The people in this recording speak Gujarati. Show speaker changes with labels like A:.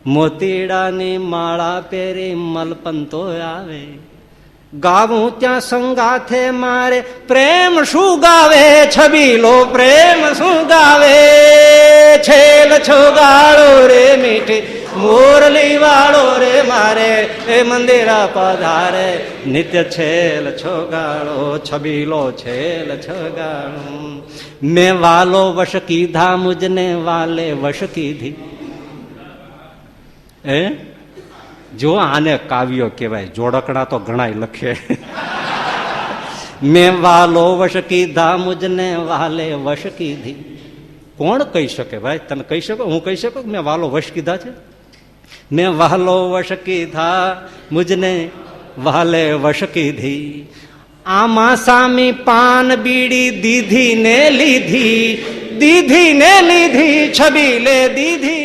A: મોતીડાની માળા પહેરી મલપંતો આવે. ગાવું ત્યાં સંગાથે મારે પ્રેમ શું ગાવે છબીલો પ્રેમ શું ગાવે. છેલ છોગાળો રે મીઠી મોરલી વાળો રે મારે એ મંદિરા પધારે નિત્ય છેલ છોગાળો છબીલો છેલ છોગાળો. મેં વાલો વશ કીધા મુજને વાલે વશ કીધી. જો આને કાવ્યો કહેવાય. જોડકણા તો ઘણાય લખે. મેં વાલો વશ કીધા મુજને વાલે વશ કીધી. કોણ કહી શકે ભાઈ? તને કહી શકો? હું કહી શકું મેં વાલો વશ કીધા છે? મેં વાલો વશ કીધા મુજને વાલે વશ કીધી. આમાં સામી પાન બીડી દીધી ને લીધી, દીધી ને લીધી છબીલે દીધી